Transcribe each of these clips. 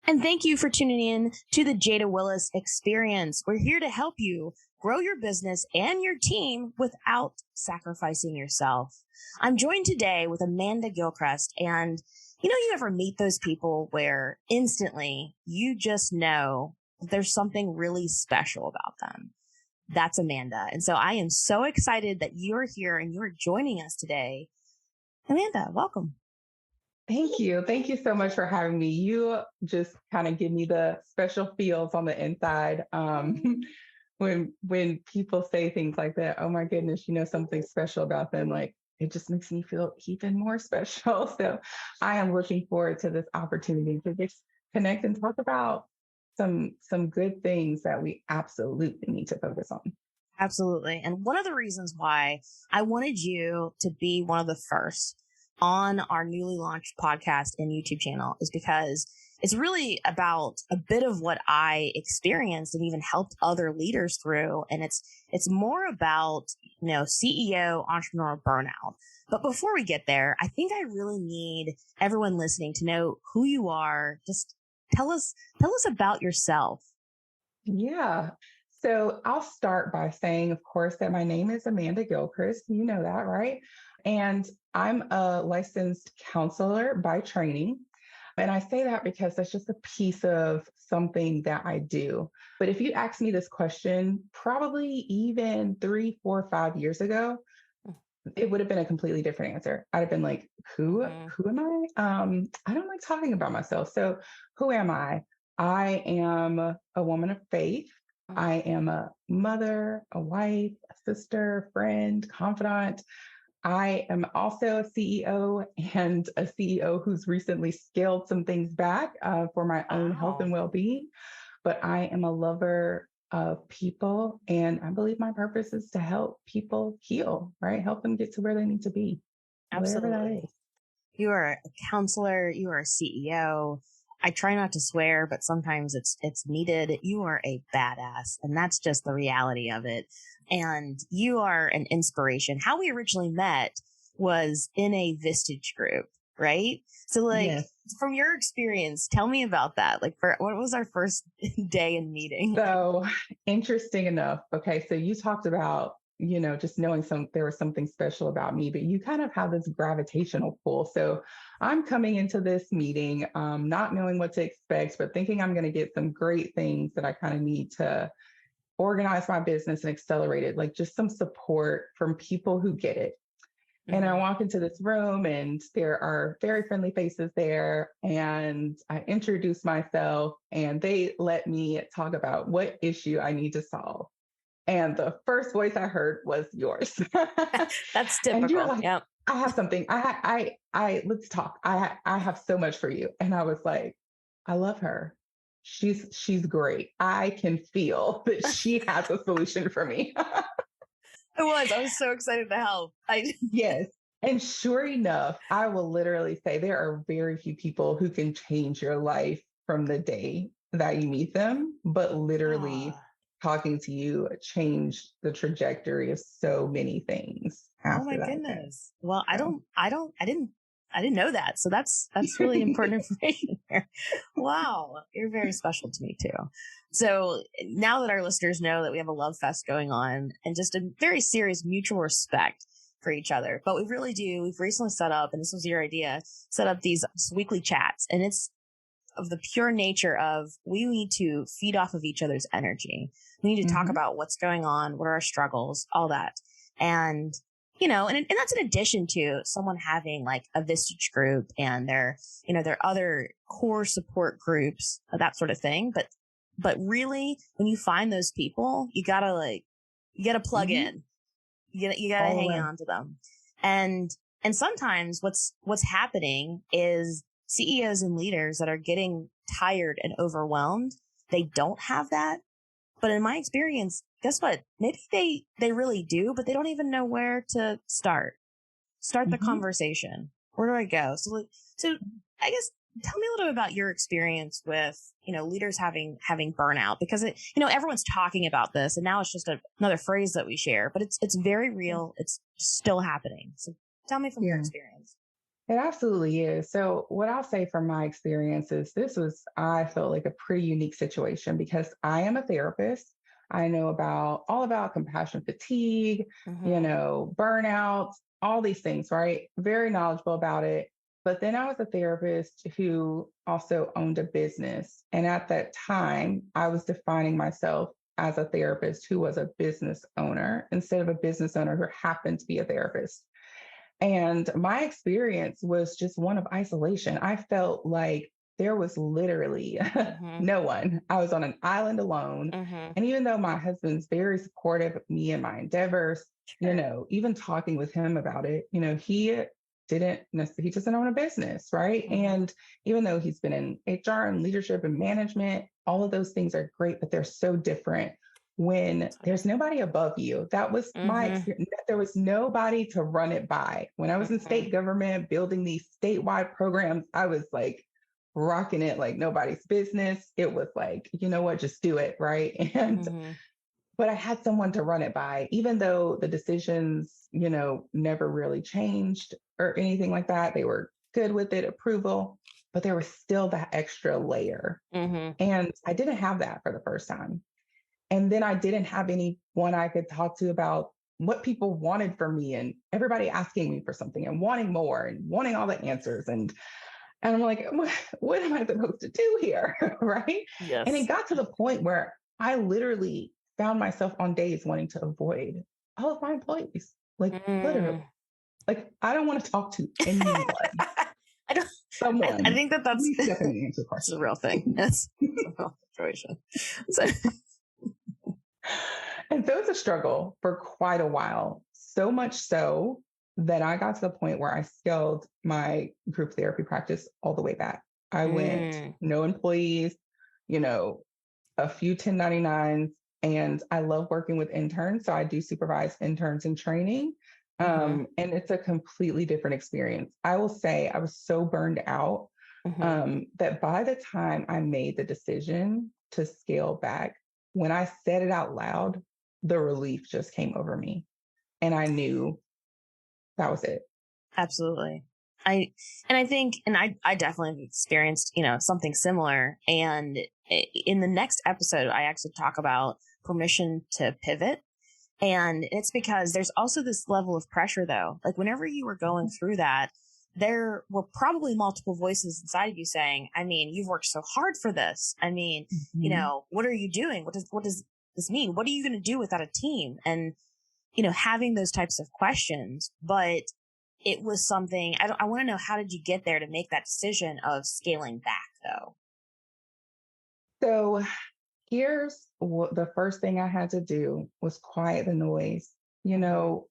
And thank you for tuning in to the Jada Willis Experience. We're here to help you grow your business and your team without sacrificing yourself. I'm joined today with Amanda Gilchrist. And you ever meet those people where instantly you just know there's something really special about them? That's Amanda. And so I am so excited that you're here and you're joining us today. Amanda, welcome. Thank you. Thank you so much for having me. You just kind of give me the special feels on the inside. When people say things like that, oh my goodness, something special about them, like it just makes me feel even more special. So I am looking forward to this opportunity to just connect and talk about some good things that we absolutely need to focus on. Absolutely. And one of the reasons why I wanted you to be one of the first on our newly launched podcast and YouTube channel is because it's really about a bit of what I experienced and even helped other leaders through. And it's more about, CEO entrepreneur burnout. But before we get there, I think I really need everyone listening to know who you are. Just tell us about yourself. Yeah. So I'll start by saying, of course, that my name is Amanda Gilchrist. You know that, right? And I'm a licensed counselor by training. And I say that because that's just a piece of something that I do. But if you asked me this question, probably even 3, 4, 5 years ago, it would have been a completely different answer. I'd have been like, who am I? I don't like talking about myself. So who am I? I am a woman of faith. I am a mother, a wife, a sister, friend, confidant. I am also a CEO and a CEO who's recently scaled some things back for my own health and well-being. But I am a lover of people, and I believe my purpose is to help people heal, right? Help them get to where they need to be, whatever that is. You are a counselor. You are a CEO. I try not to swear, but sometimes it's needed. You are a badass, and that's just the reality of it. And you are an inspiration. How we originally met was in a Vistage group, right? So Yes. From your experience, tell me about that. What was our first day in meeting? So interesting enough. Okay. So you talked about, just knowing there was something special about me, but you kind of have this gravitational pull. So I'm coming into this meeting, not knowing what to expect, but thinking I'm going to get some great things that I kind of need to organize my business and accelerate it, like just some support from people who get it. And I walk into this room and there are very friendly faces there. And I introduce myself and they let me talk about what issue I need to solve. And the first voice I heard was yours. That's typical. And you're like, yep. I have something. Let's talk. I have so much for you. And I was like, I love her. She's great. I can feel that she has a solution for me. I was so excited to help. Yes. And sure enough, I will literally say there are very few people who can change your life from the day that you meet them, but literally talking to you changed the trajectory of so many things. Oh my goodness. Well, I didn't know that. So that's really important information here. Wow. You're very special to me too. So now that our listeners know that we have a love fest going on and just a very serious mutual respect for each other, but we've recently set up, and this was your idea, set up these weekly chats, and it's of the pure nature of we need to feed off of each other's energy. We need to talk about what's going on, what are our struggles, all that. And and that's in addition to someone having like a Vistage group and their other core support groups, that sort of thing. But really, when you find those people, you gotta plug in. You gotta hang on to them. And sometimes what's happening is CEOs and leaders that are getting tired and overwhelmed, they don't have that. But in my experience, guess what? Maybe they really do, but they don't even know where to start the conversation. Where do I go? So I guess tell me a little bit about your experience with, leaders having burnout, because everyone's talking about this and now it's just another phrase that we share, but it's very real. It's still happening. So tell me from your experience. It absolutely is. So, what I'll say from my experience is I felt like a pretty unique situation because I am a therapist. I know about all about compassion fatigue, Mm-hmm. burnout, all these things, right? Very knowledgeable about it. But then I was a therapist who also owned a business. And at that time, I was defining myself as a therapist who was a business owner instead of a business owner who happened to be a therapist. And my experience was just one of isolation. I felt like there was literally Mm-hmm. no one. I was on an island alone. Mm-hmm. And even though my husband's very supportive of me and my endeavors, Sure. even talking with him about it, he doesn't own a business, right? Mm-hmm. And even though he's been in HR and leadership and management, all of those things are great, but they're so different when So there's different. nobody above you. That was my Mm-hmm. experience. There was nobody to run it by. When I was in Mm-hmm. state government building these statewide programs, I was like rocking it like nobody's business. It was like, you know what, just do it. Right. And, Mm-hmm. but I had someone to run it by, even though the decisions, never really changed or anything like that. They were good with it, approval, but there was still that extra layer. Mm-hmm. And I didn't have that for the first time. And then I didn't have anyone I could talk to about what people wanted from me and everybody asking me for something and wanting more and wanting all the answers. And I'm like, what am I supposed to do here? Right. And it Yes. got to the point where I literally found myself on days wanting to avoid all of my employees. Like literally. Mm. Like I don't want to talk to anyone. I don't. I Someone, think that that's please step in and answer that's a questions. real thing. It's a real situation. So, And so it's a struggle for quite a while. So much so that I got to the point where I scaled my group therapy practice all the way back. I went mm, no employees, you know, a few 1099s, and I love working with interns. So I do supervise interns in training. mm-hmm. And it's a completely different experience. I will say I was so burned out Mm-hmm. that by the time I made the decision to scale back, when I said it out loud, the relief just came over me. And I knew that was it. Absolutely. I and I think and I definitely have experienced, something similar. And in the next episode, I actually talk about permission to pivot. And it's because there's also this level of pressure though. Like whenever you were going through that, there were probably multiple voices inside of you saying, I mean, you've worked so hard for this. I mean, Mhm. what are you doing? What does this mean? What are you going to do without a team? And having those types of questions, but it was something I want to know, how did you get there to make that decision of scaling back though? So here's what the first thing I had to do was quiet the noise. You Mm-hmm. know,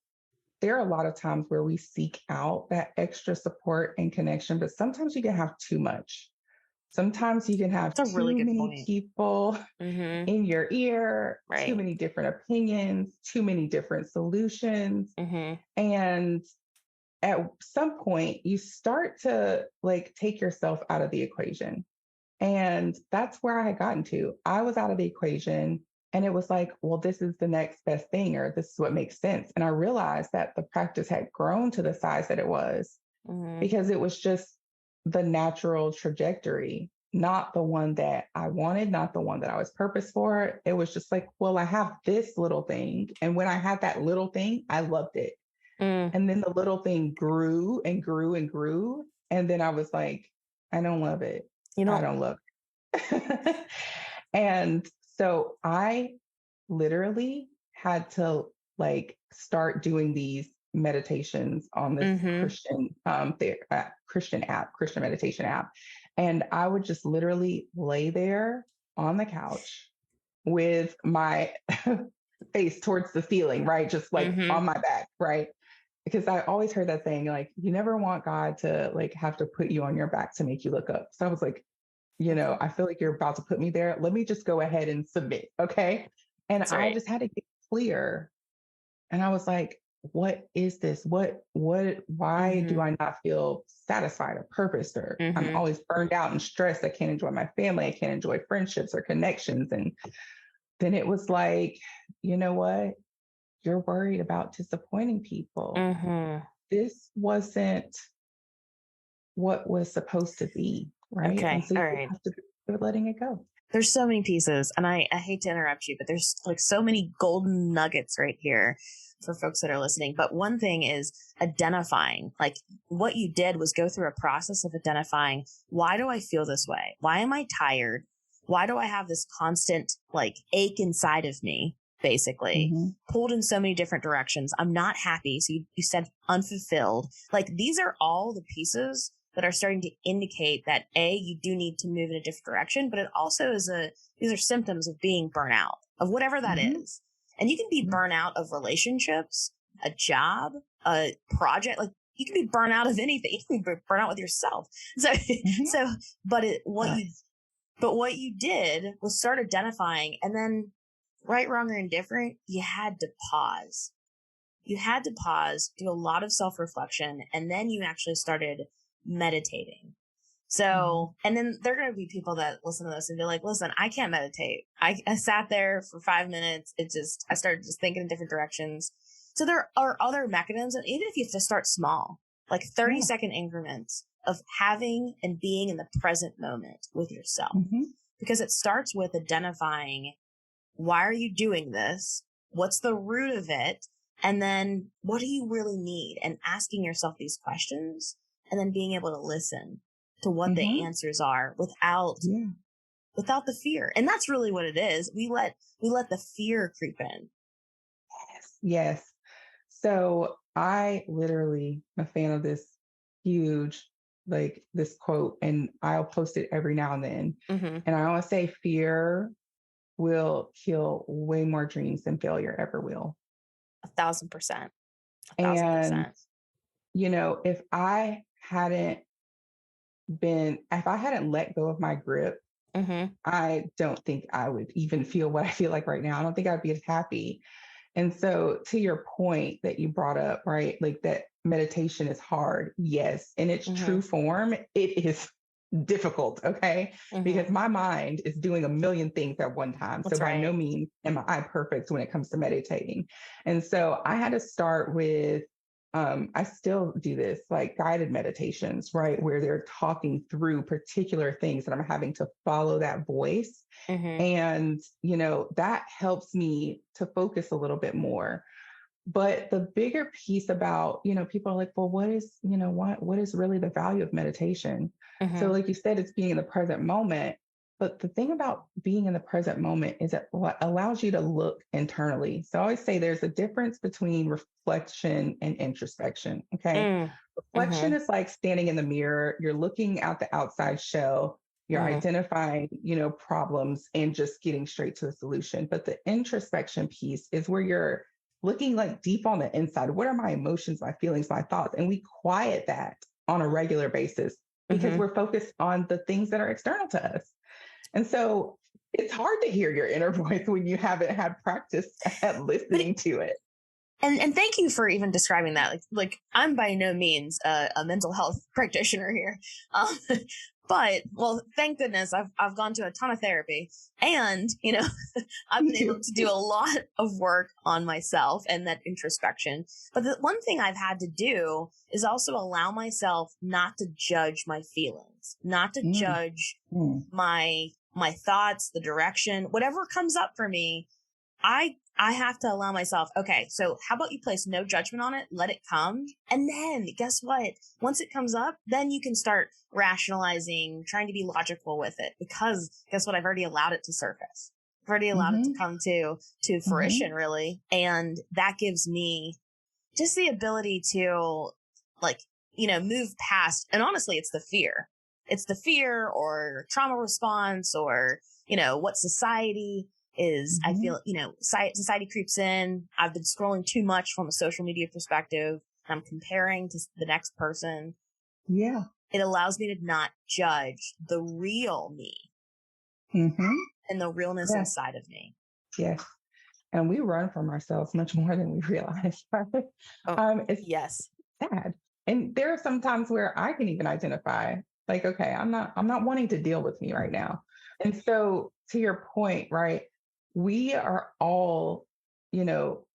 there are a lot of times where we seek out that extra support and connection, but sometimes you can have too much. Sometimes you can have That's a really too good many point. people Mm-hmm. in your ear, too Right. many different opinions, too many different solutions. Mm-hmm. And at some point, you start to like take yourself out of the equation. And that's where I had gotten to. I was out of the equation. And it was like, well, this is the next best thing, or this is what makes sense. And I realized that the practice had grown to the size that it was Mm-hmm. because it was just the natural trajectory, not the one that I wanted, not the one that I was purpose for. It was just like, well, I have this little thing. And when I had that little thing, I loved it. Mm. And then the little thing grew and grew and grew. And then I was like, I don't love it. You I know. don't love it. And so I literally had to like start doing these meditations on this Mm-hmm. Christian meditation app. And I would just literally lay there on the couch with my face towards the ceiling, right? Just like Mm-hmm. on my back, right? Because I always heard that saying, like, you never want God to like have to put you on your back to make you look up. So I was like, I feel like you're about to put me there. Let me just go ahead and submit. Okay. And That's I right. just had to get clear. And I was like, what is this? Why Mm-hmm. do I not feel satisfied or purpose? Or I'm Mm-hmm. always burned out and stressed. I can't enjoy my family. I can't enjoy friendships or connections. And then it was like, you know what? You're worried about disappointing people. Mm-hmm. This wasn't what was supposed to be, right? And Okay. so you All right. have to be good at letting it go. There's so many pieces, and I hate to interrupt you, but there's like so many golden nuggets right here for folks that are listening. But one thing is identifying, like what you did was go through a process of identifying, why do I feel this way? Why am I tired? Why do I have this constant like ache inside of me? Basically, Mm-hmm. pulled in so many different directions. I'm not happy. So you said unfulfilled. Like these are all the pieces that are starting to indicate that you do need to move in a different direction, but it also is these are symptoms of being burnout, of whatever that Mm-hmm. is. And you can be burnout of relationships, a job, a project. Like you can be burnout of anything. You can be burnout with yourself. So, Mm-hmm. so, but Yes. what you did was start identifying, and then right, wrong, or indifferent, you had to pause. You had to pause, do a lot of self reflection, and then you actually started meditating. Mm-hmm. So, and then there are going to be people that listen to this and be like, listen, I can't meditate. I sat there for 5 minutes. I started just thinking in different directions. So there are other mechanisms, and even if you have to start small, like 30-second increments of having and being in the present moment with yourself, Mm-hmm. because it starts with identifying, why are you doing this? What's the root of it? And then what do you really need? And asking yourself these questions, and then being able to listen to what the Mm-hmm. answers are Yeah. without the fear. And that's really what it is. We let the fear creep in. Yes. Yes. So I literally am a fan of this huge, like this quote, and I'll post it every now and then. Mm-hmm. And I always say fear will kill way more dreams than failure ever will. 1,000%. A thousand And, percent. if I hadn't let go of my grip, Mm-hmm. I don't think I would even feel what I feel like right now. I don't think I'd be as happy. And so, to your point that you brought up, right? Like that meditation is hard. Yes. In its Mm-hmm. true form, it is difficult. Okay. Mm-hmm. Because my mind is doing a million things at one time. So, That's by no right. means am I perfect when it comes to meditating. And so, I had to start with, I still do this like guided meditations, right? Where they're talking through particular things and I'm having to follow that voice. Mm-hmm. And, that helps me to focus a little bit more. But the bigger piece about, people are like, well, what is really the value of meditation? So, Mm-hmm. like you said, it's being in the present moment. But the thing about being in the present moment is that what allows you to look internally. So I always say there's a difference between reflection and introspection. Okay. Reflection Mm-hmm. is like standing in the mirror, you're looking at the outside shell, you're Mm-hmm. identifying, problems and just getting straight to the solution. But the introspection piece is where you're looking like deep on the inside. What are my emotions, my feelings, my thoughts? And we quiet that on a regular basis because Mm-hmm. we're focused on the things that are external to us. And so it's hard to hear your inner voice when you haven't had practice at But listening to it. and thank you for even describing that. Like I'm by no means a mental health practitioner here, um, but well, thank goodness I've gone to a ton of therapy, and I've Me been able too. to do a lot of work on myself and that introspection. But the one thing I've had to do is also allow myself not to judge my feelings, not to Mm, judge mm, my thoughts, the direction, whatever comes up for me. I have to allow myself, okay, so how about you place no judgment on it, let it come. And then guess what? Once it comes up, then you can start rationalizing, trying to be logical with it, because guess what? I've already allowed it to surface. I've already allowed it to mm-hmm, come to mm-hmm. fruition, really. And that gives me just the ability to like, move past. And honestly, it's the fear. It's the fear or trauma response or, what society is. I Mhm. feel, society creeps in. I've been scrolling too much from a social media perspective. I'm comparing to the next person. Yeah. It allows me to not judge the real me Mhm. and the realness Yes. inside of me. Yes. And we run from ourselves much more than we realize. Right? Oh, It's yes. sad. And there are some times where I can even identify, like, okay, I'm not wanting to deal with me right now. And so to your point, right, we are all, you know,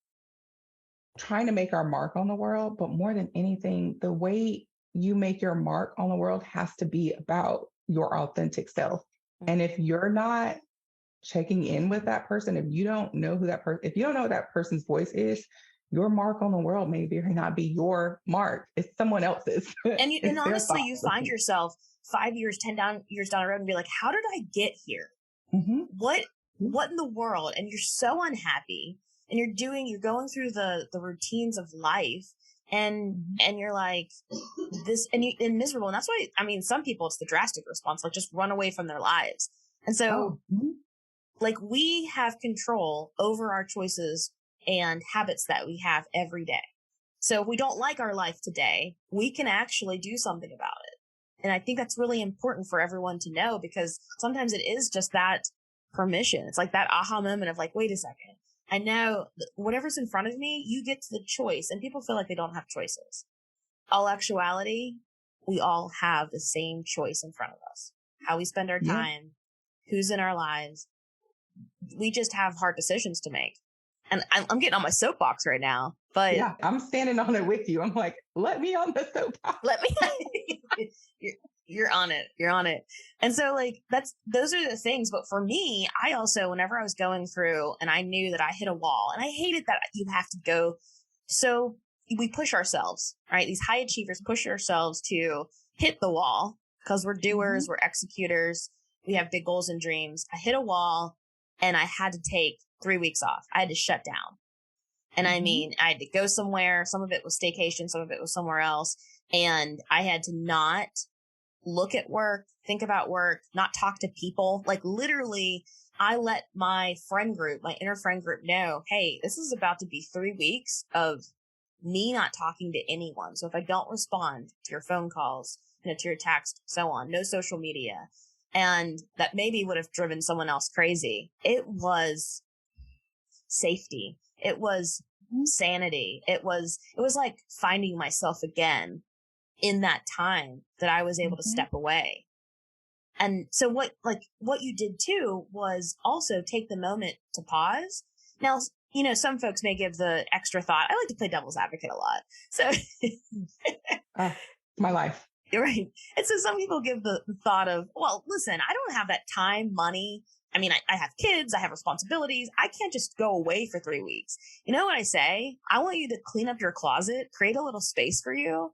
trying to make our mark on the world, but more than anything, the way you make your mark on the world has to be about your authentic self. And if you're not checking in with that person, if you don't know who that person, if you don't know what that person's voice is, your mark on the world may very not be your mark. It's someone else's. And It's their honestly, you thoughts. find yourself 5 years, 10 years down the road and be like, how did I get here? Mm-hmm. What in the world? And you're so unhappy, and you're going through the routines of life, and you're like this, and miserable. And that's why, I mean, some people, it's the drastic response, like just run away from their lives. And so like, we have control over our choices and habits that we have every day. So if we don't like our life today, we can actually do something about it. And I think that's really important for everyone to know, because sometimes it is just that permission. It's like that aha moment of like, wait a second. I know whatever's in front of me, you get to the choice. And people feel like they don't have choices. All actuality, we all have the same choice in front of us. How we spend our time, who's in our lives. We just have hard decisions to make. And I'm getting on my soapbox right now, but yeah, I'm standing on it with you. I'm like, let me on the soapbox. Let me. You're on it. You're on it. And so like, those are the things. But for me, I also, whenever I was going through and I knew that I hit a wall, and I hated that you have to go. So we push ourselves, right? These high achievers push ourselves to hit the wall because we're doers, we're executors. We have big goals and dreams. I hit a wall and I had to take 3 weeks off. I had to shut down. And I mean, I had to go somewhere. Some of it was staycation. Some of it was somewhere else. And I had to not look at work, think about work, not talk to people. Like literally, I let my friend group, my inner friend group know, hey, this is about to be 3 weeks of me not talking to anyone. So if I don't respond to your phone calls, to your text, so on, no social media. And that maybe would have driven someone else crazy. It was safety. It was sanity. It was like finding myself again in that time that I was able to step away. And so what you did too was also take the moment to pause. Now, some folks may give the extra thought. I like to play devil's advocate a lot. So my life. Right. And so some people give the thought of, well, listen, I don't have that time, money. I mean, I have kids, I have responsibilities. I can't just go away for 3 weeks. You know what I say? I want you to clean up your closet, create a little space for you,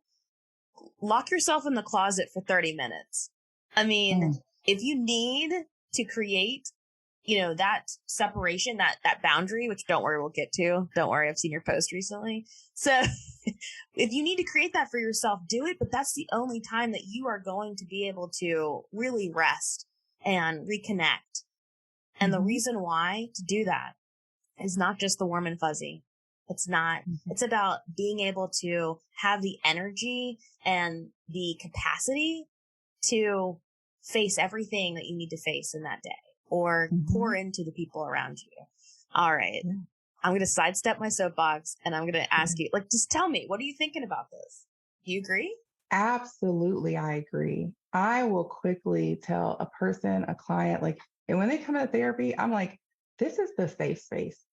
lock yourself in the closet for 30 minutes. I mean, if you need to create, that separation, that boundary, which don't worry, we'll get to. Don't worry, I've seen your post recently. So if you need to create that for yourself, do it. But that's the only time that you are going to be able to really rest and reconnect. And the reason why to do that is not just the warm and fuzzy. It's not. It's about being able to have the energy and the capacity to face everything that you need to face in that day, or pour into the people around you. All right. I'm going to sidestep my soapbox and I'm going to ask you, just tell me, what are you thinking about this? Do you agree? Absolutely, I agree. I will quickly tell a person, a client, and when they come to therapy, I'm like, this is the safe space.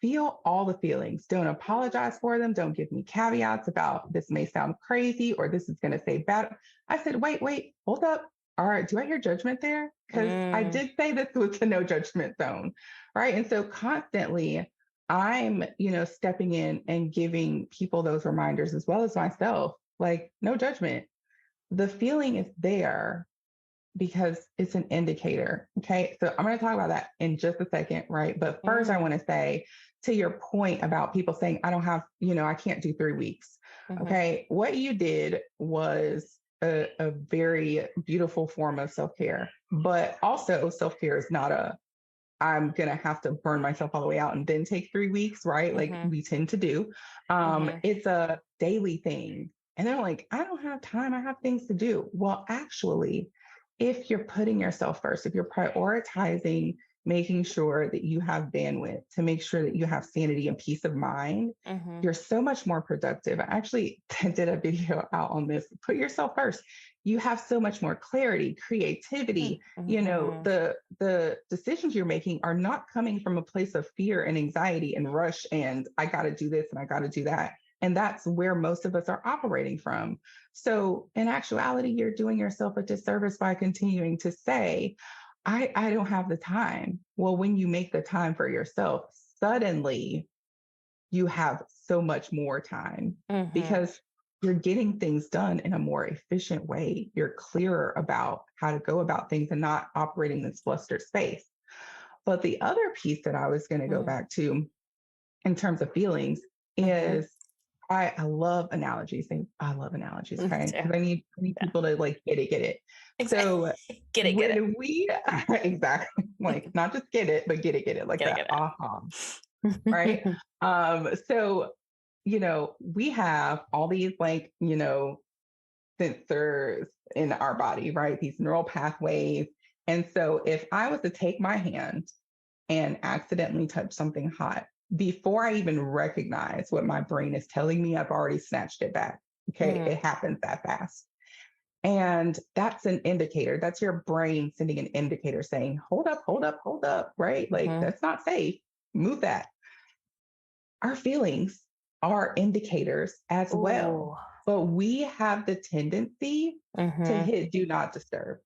Feel all the feelings. Don't apologize for them. Don't give me caveats about this may sound crazy or this is going to say bad. I said, wait, hold up. All right, do I hear judgment there? Because I did say this was a no judgment zone, right? And so constantly I'm, stepping in and giving people those reminders as well as myself, like no judgment. The feeling is there because it's an indicator. Okay. So I'm going to talk about that in just a second. Right. But first, I want to say to your point about people saying, I don't have, I can't do 3 weeks. Okay. What you did was a very beautiful form of self-care, but also self-care is not I'm going to have to burn myself all the way out and then take 3 weeks. Right. Like we tend to do. It's a daily thing. And they're like, I don't have time. I have things to do. Well, actually, if you're putting yourself first, if you're prioritizing making sure that you have bandwidth to make sure that you have sanity and peace of mind, you're so much more productive. I actually did a video out on this. Put yourself first. You have so much more clarity, creativity. The decisions you're making are not coming from a place of fear and anxiety and rush and I got to do this and I got to do that. And that's where most of us are operating from. So in actuality, you're doing yourself a disservice by continuing to say, I don't have the time. Well, when you make the time for yourself, suddenly you have so much more time Mm-hmm. because you're getting things done in a more efficient way. You're clearer about how to go about things and not operating this flustered space. But the other piece that I was going to go back to in terms of feelings Mm-hmm. is I love analogies. I love analogies, Me okay? too. Because I need Yeah. people to like get it. Exactly. So Get it, when we exactly like not just get it, like that get aha, right? it. So we have all these like, sensors in our body, right? These neural pathways. And so if I was to take my hand and accidentally touch something hot, before I even recognize what my brain is telling me, I've already snatched it back. Okay. Mm. It happens that fast. And that's an indicator. That's your brain sending an indicator saying, hold up, hold up, hold up, right? Like, Mm-hmm. that's not safe. Move that. Our feelings are indicators as well, Ooh. but we have the tendency to Mm-hmm. hit do not disturb,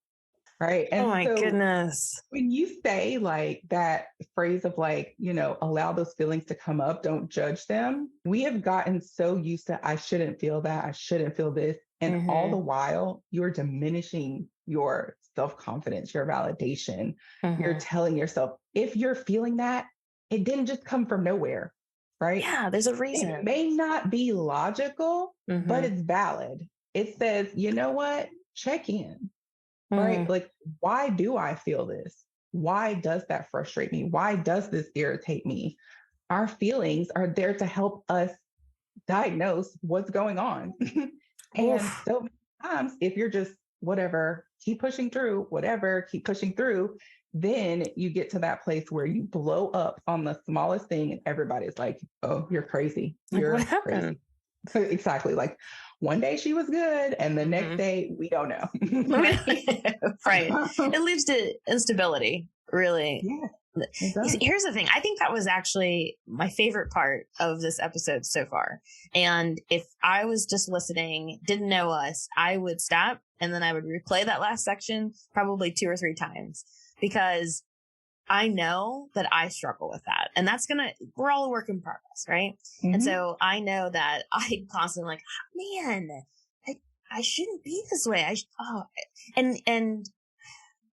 right? Oh And my so goodness. when you say like that phrase of like, allow those feelings to come up, don't judge them, we have gotten so used to, I shouldn't feel that, I shouldn't feel this. And all Mm-hmm. the while, you're diminishing your self confidence, your validation. You're Mm-hmm. telling yourself, if you're feeling that, it didn't just come from nowhere, right? Yeah, there's a It reason. may not be logical, but Mm-hmm. it's valid. It says, you know what? Check in, right? Mm. Like, why do I feel this? Why does that frustrate me? Why does this irritate me? Our feelings are there to help us diagnose what's going on. And Oof. so many times, if you're just whatever, keep pushing through, whatever, keep pushing through, then you get to that place where you blow up on the smallest thing and everybody's like, oh, you're crazy. Like what You're happened? crazy. Exactly. Like one day she was good and the next Mm-hmm. day we don't know. Right. It leads to instability, really. Yeah, it You see, does. here's the thing. I think that was actually my favorite part of this episode so far. And if I was just listening, didn't know us, I would stop and then I would replay that last section probably 2 or 3 times because I know that I struggle with that. And we're all a work in progress, right? And Mm-hmm. so I know that I'm constantly like, man, I, I shouldn't be this way. And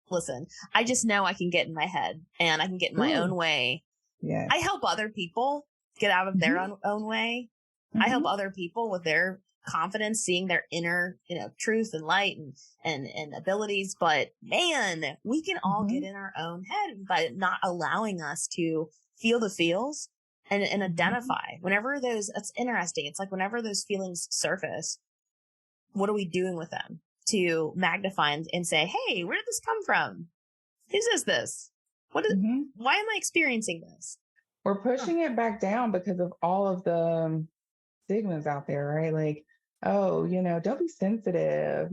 listen, I just know I can get in my head and I can get in my Ooh, own way. yes. I help other people get out of their Mm-hmm. own way. I help Mm-hmm. other people with their confidence, seeing their inner, truth and light and abilities. But man, we can all Mm-hmm. get in our own head by not allowing us to feel the feels and Mm-hmm. identify it's interesting. It's like whenever those feelings surface, what are we doing with them to magnify and say, hey, where did this come from? Whose is this? Mm-hmm. Why am I experiencing this? We're Huh. pushing it back down because of all of the stigmas out there, right? Like, oh, don't be sensitive,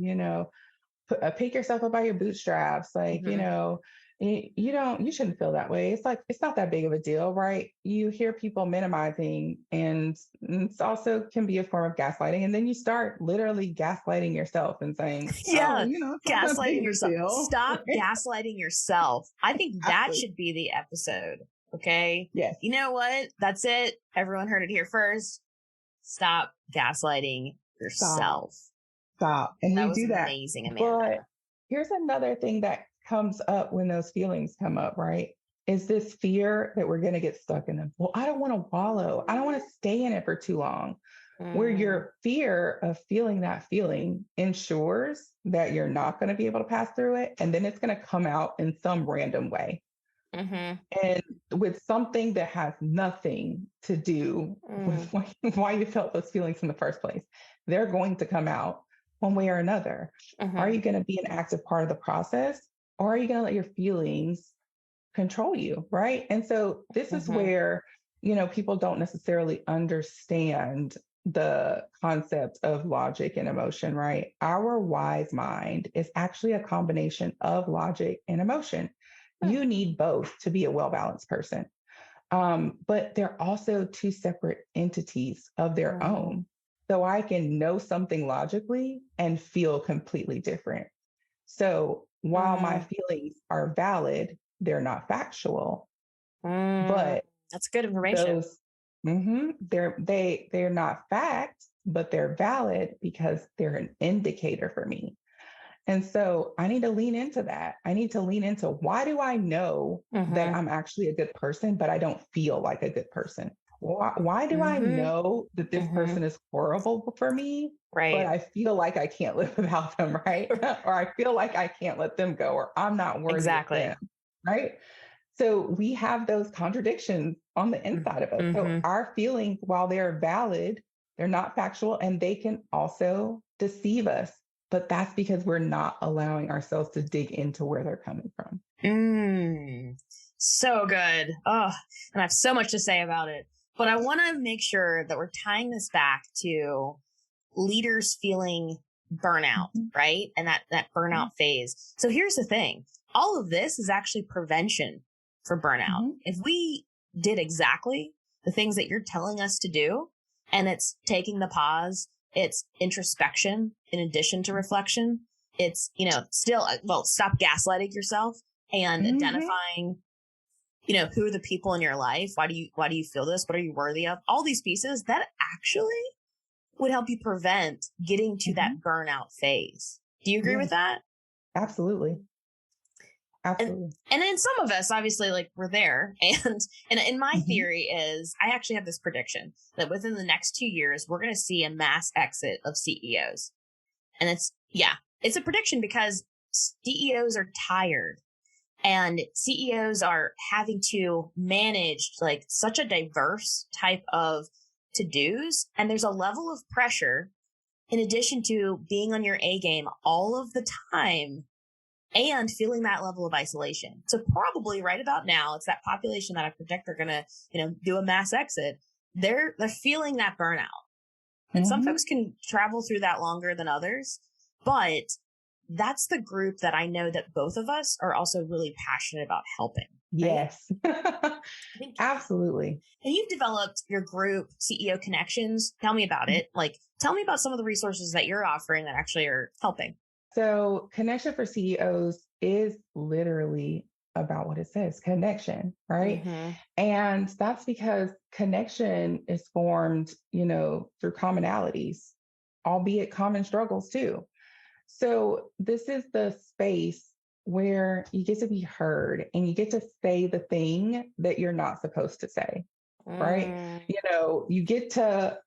pick yourself up by your bootstraps. Like, Mm-hmm. you shouldn't feel that way. It's like, it's not that big of a deal, right? You hear people minimizing, and it's also can be a form of gaslighting. And then you start literally gaslighting yourself and saying, oh, Yeah, it's not that big gaslighting of a yourself. deal. Stop gaslighting yourself. I think that Exactly. should be the episode. Okay. Yes. You know what? That's it. Everyone heard it here first. Stop gaslighting Stop. yourself. Stop. And That we was do that. amazing, But Amanda. here's another thing that comes up when those feelings come up, right? Is this fear that we're going to get stuck in them. Well, I don't want to wallow. I don't want to stay in it for too long. Where Mm, your fear of feeling that feeling ensures that you're not going to be able to pass through it. And then it's going to come out in some random way. mm-hmm. And with something that has nothing to do with Mm, why you felt those feelings in the first place. They're going to come out one way or another. Are mm-hmm. you going to be an active part of the process, or are you going to let your feelings control you? Right. And so this is Mm-hmm. where, people don't necessarily understand the concept of logic and emotion, right? Our wise mind is actually a combination of logic and emotion. Hmm. You need both to be a well balanced person. But they're also two separate entities of their Mm, own. So I can know something logically and feel completely different. So while my mm, feelings are valid, they're not factual. mm. But That's good information. those, they're not fact, but they're valid because they're an indicator for me. And so I need to lean into that. I need to lean into, why do I know that Mm-hmm. I'm actually a good person, but I don't feel like a good person? Why do I Mm-hmm. know that this Mm-hmm. person is horrible for me, but Right. I feel like I can't live without them, right? Or I feel like I can't let them go, or I'm not worthy of them, Exactly. right? So we have those contradictions on the inside of us. So Mm-hmm. our feelings, while they're valid, they're not factual, and they can also deceive us. But that's because we're not allowing ourselves to dig into where they're coming from. Mm. So good. Oh, and I have so much to say about it. But I want to make sure that we're tying this back to leaders feeling burnout, Mhm. right? And that burnout phase. So here's the thing. All of this is actually prevention for burnout. Mhm. If we did exactly the things that you're telling us to do, and it's taking the pause, it's introspection in addition to reflection, it's, still, well, stop gaslighting yourself and Mhm. identifying, who are the people in your life? Why do you feel this? What are you worthy of? All these pieces that actually would help you prevent getting to that Mhm. burnout phase. Do you agree with Yes, that? absolutely. And Absolutely. and then some of us obviously like we're there and my Mhm. theory is I actually have this prediction that within the next 2 years we're going to see a mass exit of CEOs. And it's a prediction because CEOs are tired and CEOs are having to manage like such a diverse type of to-dos and there's a level of pressure in addition to being on your A game all of the time and feeling that level of isolation. So probably right about now, it's that population that I predict are going to, do a mass exit. They're feeling that burnout. And some Mhm. folks can travel through that longer than others, but that's the group that I know that both of us are also really passionate about helping, right? Yes. I think Absolutely. and you've developed your group CEO connections. Tell me about it. Like tell me about some of the resources that you're offering that actually are helping. So, connection for CEOs is literally about what it says, connection, right? Mhm. And that's because connection is formed, through commonalities, albeit common struggles too. So, this is the space where you get to be heard and you get to say the thing that you're not supposed to say, right? Mm, You get to,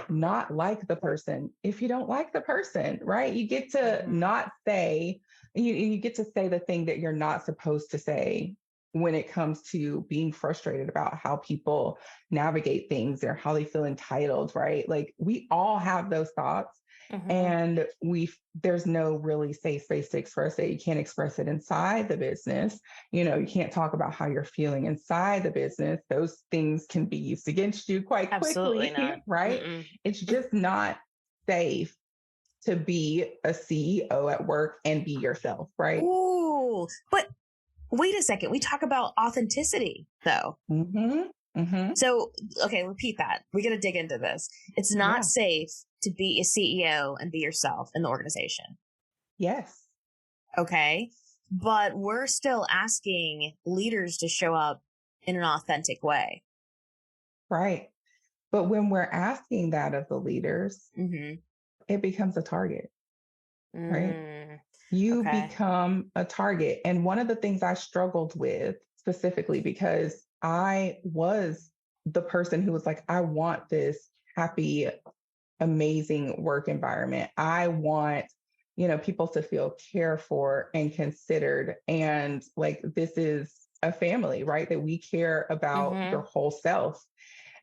not like the person if you don't like the person, right? You get to mhm. not say, you get to say the thing that you're not supposed to say when it comes to being frustrated about how people navigate things or how they feel entitled, right? Like we all have those thoughts. Mhm. And there's no really safe space to express it. You can't express it inside the business. You can't talk about how you're feeling inside the business. Those things can be used against you quite Absolutely not. quickly, right? Mm-mm. It's just not safe to be a CEO at work and be yourself, right? Ooh, but wait a second. We talk about authenticity though. Mm-hmm. Mm-hmm. So, okay, repeat that. We got to dig into this. It's not Yeah. safe to be a CEO and be yourself in the organization. Yes. Okay. But we're still asking leaders to show up in an authentic way. Right. But when we're asking that of the leaders, Mm-hmm. it becomes a target, right? Mm, You okay. become a target. And one of the things I struggled with specifically because I was the person who was like, I want this happy, amazing work environment. I want, people to feel cared for and considered. And like, this is a family, right? That we care about your Mm-hmm. whole self.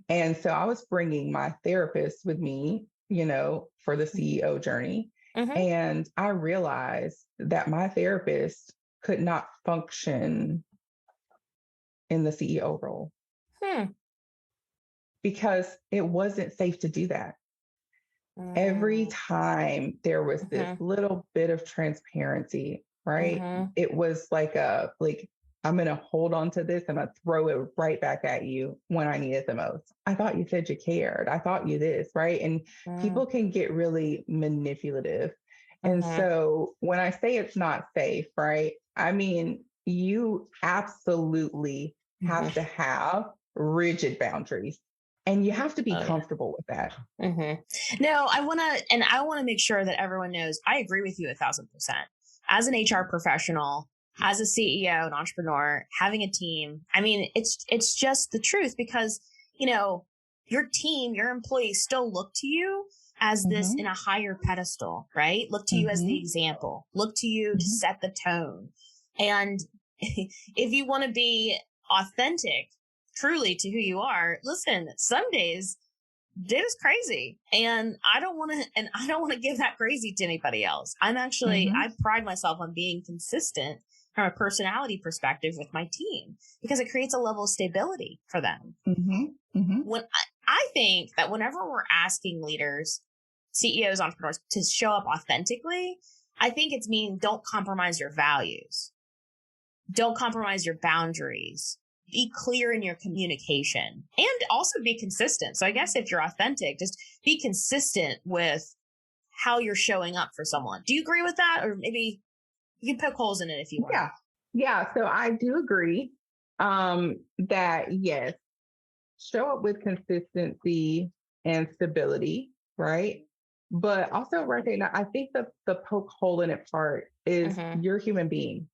And so I was bringing my therapist with me, for the CEO journey. Mm-hmm. And I realized that my therapist could not function in the CEO role Hmm. because it wasn't safe to do that. Every Mm, time there was this mm-hmm. little bit of transparency, right? Mm-hmm. It was like I'm going to hold on to this. I'm going to throw it right back at you when I need it the most. I thought you said you cared. I thought you this, right? And people can get really manipulative. And so when I say it's not safe, right? I mean, you absolutely have to have rigid boundaries and you have to be comfortable with that. No, I want to make sure that everyone knows I agree with you 1,000%. As an HR professional, as a CEO, an entrepreneur, having a team, I mean, it's just the truth because, your team, your employees still look to you as this in a higher pedestal, right? Look to you as the example, look to you to set the tone. And if you want to be authentic, truly to who you are, listen, some days it is crazy and I don't want to give that crazy to anybody else. I pride myself on being consistent from a personality perspective with my team because it creates a level of stability for them. When I think that whenever we're asking leaders, CEOs, entrepreneurs to show up authentically, I think it's mean don't compromise your values. Don't compromise your boundaries. Be clear in your communication and also be consistent. So I guess if you're authentic, just be consistent with how you're showing up for someone. Do you agree with that? Or maybe you can poke holes in it if you want. Yeah. So I do agree that yes, show up with consistency and stability, right? But also recognize, I think the poke hole in it part is you're a human being.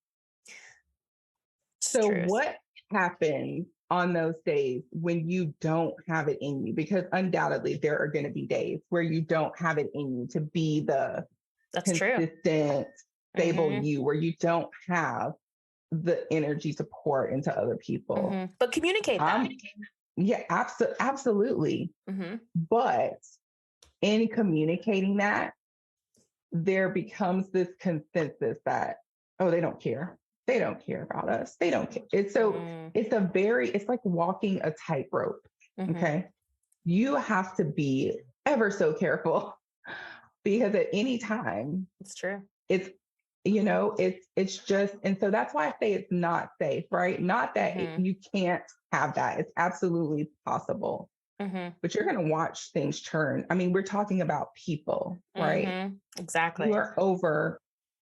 So what happens on those days when you don't have it in you? Because undoubtedly there are going to be days where you don't have it in you to be the consistent, stable you, where you don't have the energy to pour into other people. But communicate that. Yeah, absolutely. But in communicating that, there becomes this consensus that, oh, they don't care. They don't care about us. They don't care. It's like walking a tightrope. Okay. You have to be ever so careful because at any time, it's true. It's just, and so that's why I say it's not safe, right? Not that you can't have that. It's absolutely possible, but you're going to watch things turn. I mean, we're talking about people, right? Exactly. You are over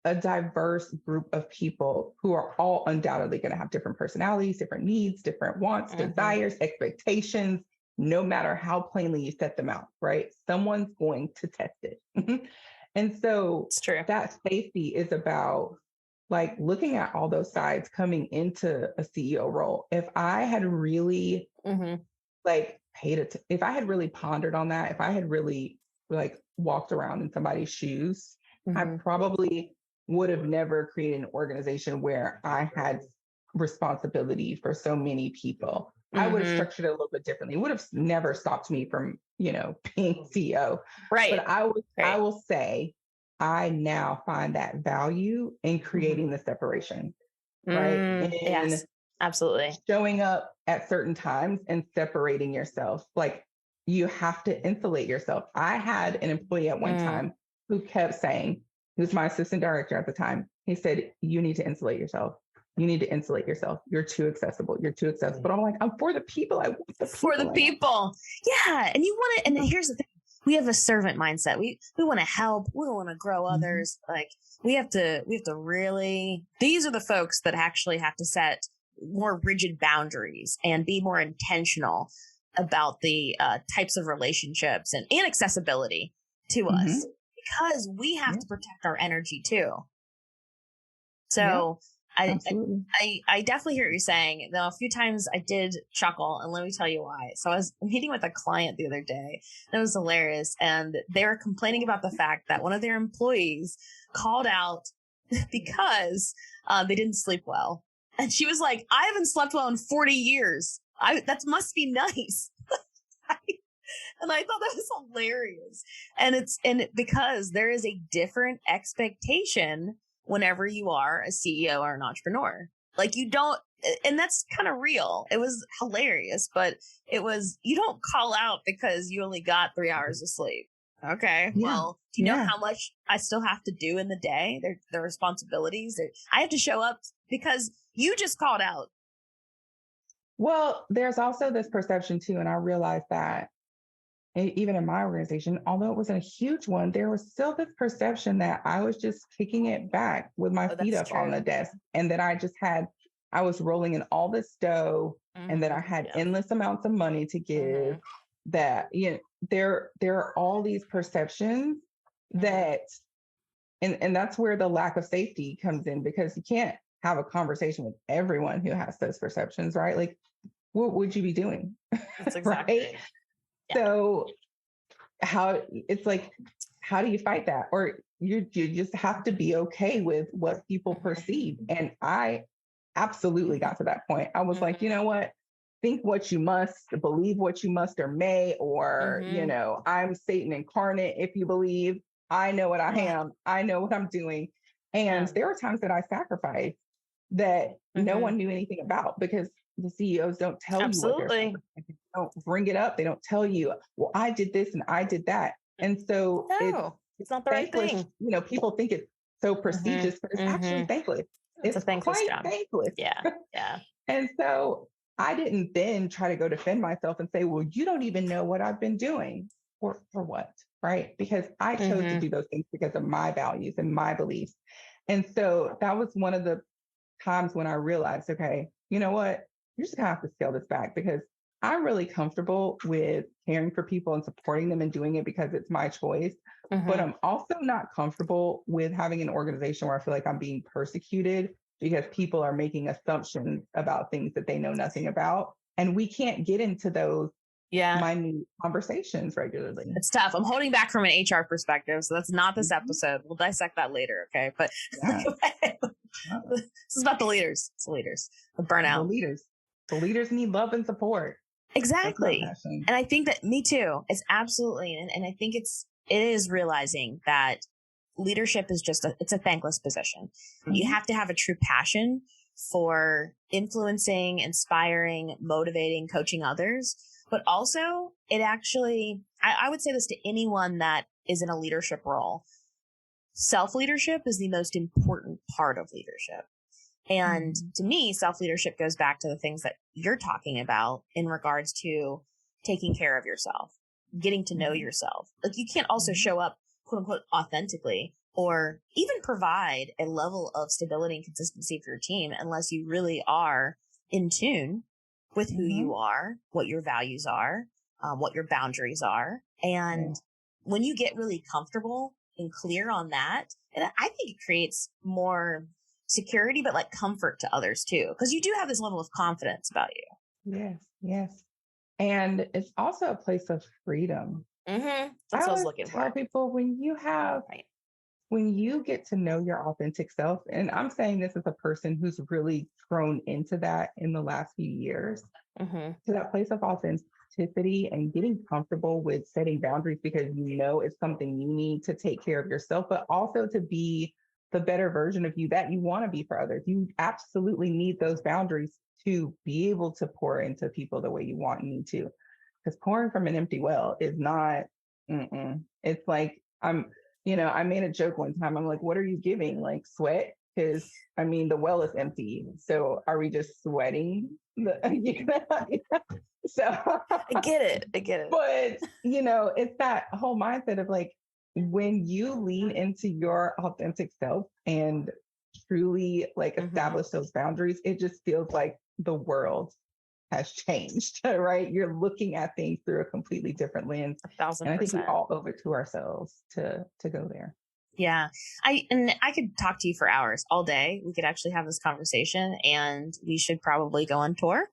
a diverse group of people who are all undoubtedly going to have different personalities, different needs, different wants, desires, expectations, no matter how plainly you set them out, right? Someone's going to test it. And so that safety is about like looking at all those sides coming into a CEO role. If I had really like if I had really pondered on that, if I had really like walked around in somebody's shoes, I probably would have never created an organization where I had responsibility for so many people. I would have structured it a little bit differently. It would have never stopped me from, being CEO. Right. But I will say, I now find that value in creating the separation, right? And yes, absolutely. Showing up at certain times and separating yourself. Like you have to insulate yourself. I had an employee at one time who kept saying, he was my assistant director at the time. He said, you need to insulate yourself. You need to insulate yourself. You're too accessible. You're too accessible. But I'm like, I'm for the people. I want the people. For the people. Yeah. And you want to, and here's the thing. We have a servant mindset. We want to help. We want to grow others. Like we have to really, these are the folks that actually have to set more rigid boundaries and be more intentional about the types of relationships and accessibility to us because we have to protect our energy too. So I definitely hear what you're saying. Though a few times I did chuckle, and let me tell you why. So I was meeting with a client the other day, and it was hilarious. And they were complaining about the fact that one of their employees called out because they didn't sleep well. And she was like, I haven't slept well in 40 years. That must be nice. And I thought that was hilarious. And because there is a different expectation whenever you are a CEO or an entrepreneur. Like you don't, and that's kind of real. It was hilarious, but you don't call out because you only got 3 hours of sleep. Okay. Yeah. Well, do you know how much I still have to do in the day? Their responsibilities. I have to show up because, You just called out. Well, there's also this perception too, and I realized that even in my organization, although it wasn't a huge one, there was still this perception that I was just kicking it back with my Oh, feet that's up on the true. desk, and that I was rolling in all this dough, and that I had Yeah. endless amounts of money to give. That there are all these perceptions that, and that's where the lack of safety comes in, because you can't have a conversation with everyone who has those perceptions, right? Like, what would you be doing? That's exactly Right? right. Yeah. So how do you fight that? Or you just have to be okay with what people perceive. And I absolutely got to that point. I was like, you know what? Think what you must, believe what you must or may, or, I'm Satan incarnate if you believe. I know what I am. I know what I'm doing. And there were times that I sacrificed that no one knew anything about, because the CEOs don't tell you what they're Absolutely. sacrificing. They don't bring it up. They don't tell you, well, I did this and I did that. And so No, it's not the right thankless. thing. People think it's so prestigious, but it's actually thankless. It's a It's thankless quite job. thankless. Yeah. Yeah. And so I didn't then try to go defend myself and say, well, you don't even know what I've been doing. For what? Right? Because I chose to do those things because of my values and my beliefs. And so that was one of the times when I realized, okay, you know what? You're just gonna have to scale this back, because I'm really comfortable with caring for people and supporting them and doing it because it's my choice. But I'm also not comfortable with having an organization where I feel like I'm being persecuted because people are making assumptions about things that they know nothing about. And we can't get into those minute conversations regularly. It's tough. I'm holding back from an HR perspective, so that's not this episode. We'll dissect that later, okay? But this is about the leaders. It's the leaders. The burnout. The leaders need love and support. Exactly. And I think that, me too, it's absolutely, and I think it is realizing that leadership is it's a thankless position. You have to have a true passion for influencing, inspiring, motivating, coaching others. But also, it actually, I would say this to anyone that is in a leadership role. Self-leadership is the most important part of leadership. And to me, self-leadership goes back to the things that you're talking about in regards to taking care of yourself, getting to know yourself. Like, you can't also show up, quote unquote, authentically, or even provide a level of stability and consistency for your team unless you really are in tune with who you are, what your values are, what your boundaries are. And when you get really comfortable and clear on that, and I think it creates more security, but like comfort to others too, because you do have this level of confidence about you. Yes. And it's also a place of freedom. That's what I was looking tell for. people, when you get to know your authentic self, and I'm saying this as a person who's really grown into that in the last few years, to that place of authenticity and getting comfortable with setting boundaries because it's something you need to take care of yourself, but also to be the better version of you that you want to be for others. You absolutely need those boundaries to be able to pour into people the way you want and need to. Because pouring from an empty well is not, it's like, I made a joke one time. I'm like, what are you giving? Like sweat? Because the well is empty. So are we just sweating? So I get it. But, it's that whole mindset of like, when you lean into your authentic self and truly like establish those boundaries, it just feels like the world has changed, right? You're looking at things through a completely different lens. 1,000%. And I think we all owe it to ourselves to go there. Yeah. I could talk to you for hours all day. We could actually have this conversation, and we should probably go on tour.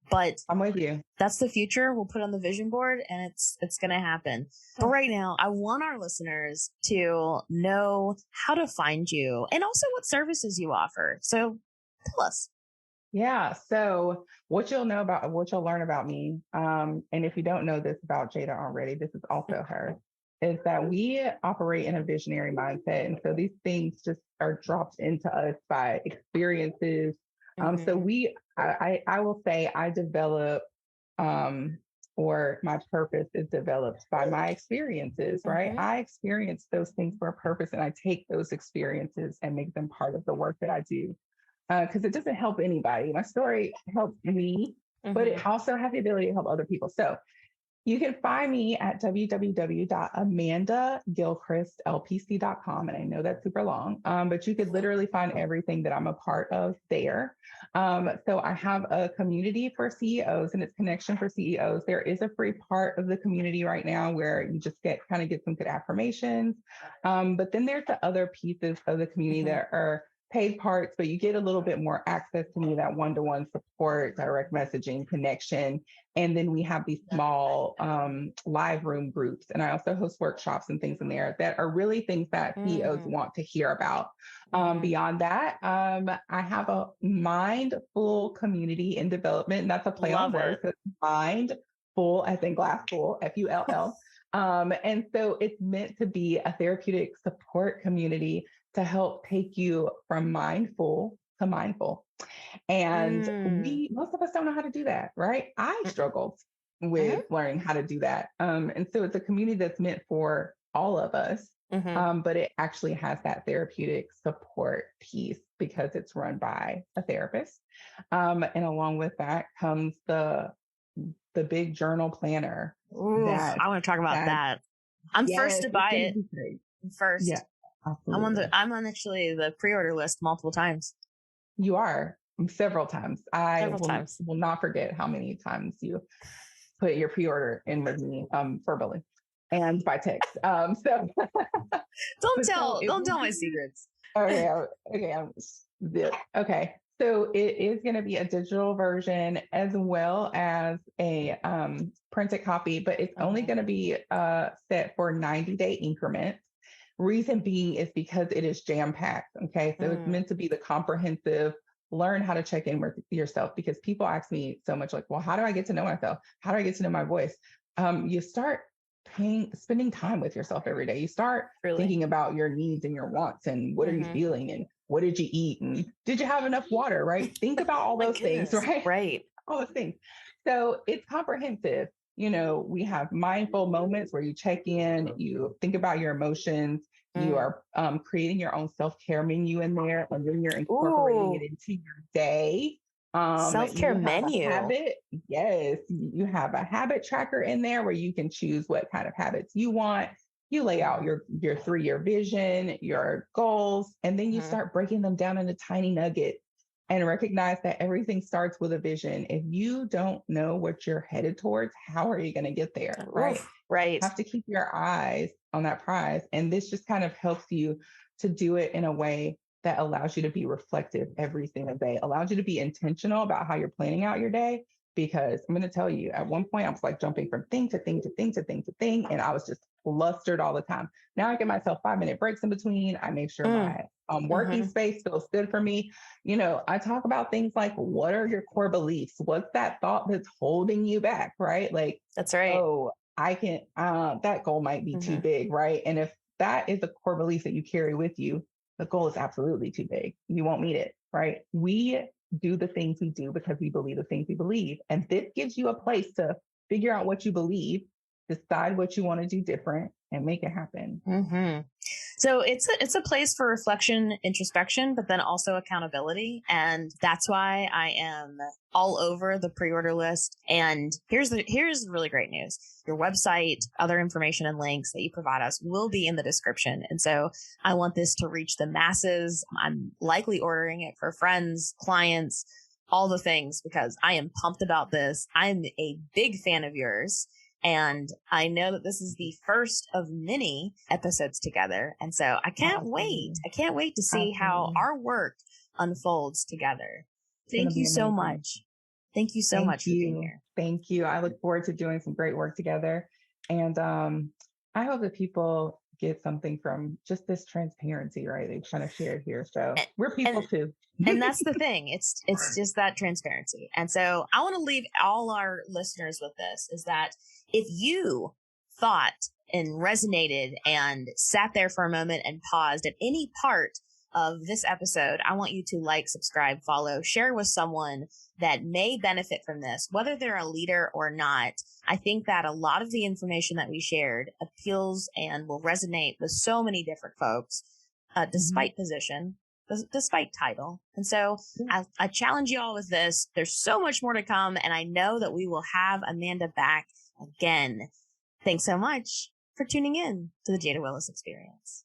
But I'm with you. That's the future. We'll put on the vision board, and it's going to happen. But right now, I want our listeners to know how to find you and also what services you offer. So tell us. Yeah. So what you'll learn about me, and if you don't know this about Jada already, this is also her, is that we operate in a visionary mindset. And so these things just are dropped into us by experiences. So I will say I develop, or my purpose is developed by my experiences, right? I experience those things for a purpose, and I take those experiences and make them part of the work that I do. because it doesn't help anybody. My story helped me, but it also has the ability to help other people. So you can find me at www.amandagilchristlpc.com. And I know that's super long, but you could literally find everything that I'm a part of there. So I have a community for CEOs and it's Connection for CEOs. There is a free part of the community right now where you just get some good affirmations. But then there's the other pieces of the community that are paid parts, but you get a little bit more access to me, that one-to-one support, direct messaging, connection. And then we have these small live room groups. And I also host workshops and things in there that are really things that CEOs want to hear about. Beyond that, I have a mindful community in development. And that's a play on words. So mindful, as in glass full, FULL. And so it's meant to be a therapeutic support community to help take you from mindful to mindful. And most of us don't know how to do that, right? I struggled with learning how to do that. And so it's a community that's meant for all of us, but it actually has that therapeutic support piece because it's run by a therapist. And along with that comes the big journal planner. I want to talk about that. I'm first to buy it. First. Yeah. Absolutely. I'm on actually the pre-order list multiple times. You are several times. I times. will not forget how many times you put your pre-order in with me verbally and by text. So don't tell my secrets. Okay. So it is going to be a digital version as well as a printed copy, but it's only going to be set for 90-day increments. Reason being is because it is jam-packed. Okay. So it's meant to be the comprehensive, learn how to check in with yourself, because people ask me so much like, well, how do I get to know myself? How do I get to know my voice? You start spending time with yourself every day. You start thinking about your needs and your wants and what are you feeling and what did you eat and did you have enough water, right? Think about all those things, right? Right. All those things. So it's comprehensive. You know, we have mindful moments where you check in, you think about your emotions, you are creating your own self-care menu in there, and then you're incorporating it into your day. Self-care menu. Yes, you have a habit tracker in there where you can choose what kind of habits you want. You lay out your 3-year vision, your goals, and then you start breaking them down into tiny nuggets and recognize that everything starts with a vision. If you don't know what you're headed towards, how are you going to get there? Right. Right. You have to keep your eyes on that prize. And this just kind of helps you to do it in a way that allows you to be reflective every single day, allows you to be intentional about how you're planning out your day. Because I'm going to tell you, at one point, I was like jumping from thing to thing to thing to thing to thing. And I was just flustered all the time. Now I give myself 5-minute breaks in between. I make sure my working space feels good for me. You know, I talk about things like, what are your core beliefs? What's that thought that's holding you back, right? Like, that's right. Oh, I can, that goal might be too big, right? And if that is a core belief that you carry with you, the goal is absolutely too big. You won't meet it, right? We do the things we do because we believe the things we believe. And this gives you a place to figure out what you believe, decide what you want to do different, and make it happen. So it's a place for reflection, introspection, but then also accountability. And that's why I am all over the pre-order list. And here's really great news. Your website, other information and links that you provide us will be in the description. And so I want this to reach the masses. I'm likely ordering it for friends, clients, all the things, because I am pumped about this. I'm a big fan of yours. And I know that this is the first of many episodes together. And so I can't wait. I can't wait to see how our work unfolds together. Thank you so much. Thank you so much for being here. Thank you. I look forward to doing some great work together. And I hope that people get something from just this transparency, right? They kind of share here. So we're people too. And that's the thing. It's just that transparency. And so I want to leave all our listeners with this, is that if you thought and resonated and sat there for a moment and paused at any part of this episode, I want you to like, subscribe, follow, share with someone that may benefit from this, whether they're a leader or not. I think that a lot of the information that we shared appeals and will resonate with so many different folks, despite position. despite title. And so I challenge you all with this. There's so much more to come. And I know that we will have Amanda back again. Thanks so much for tuning in to the Jada Willis Experience.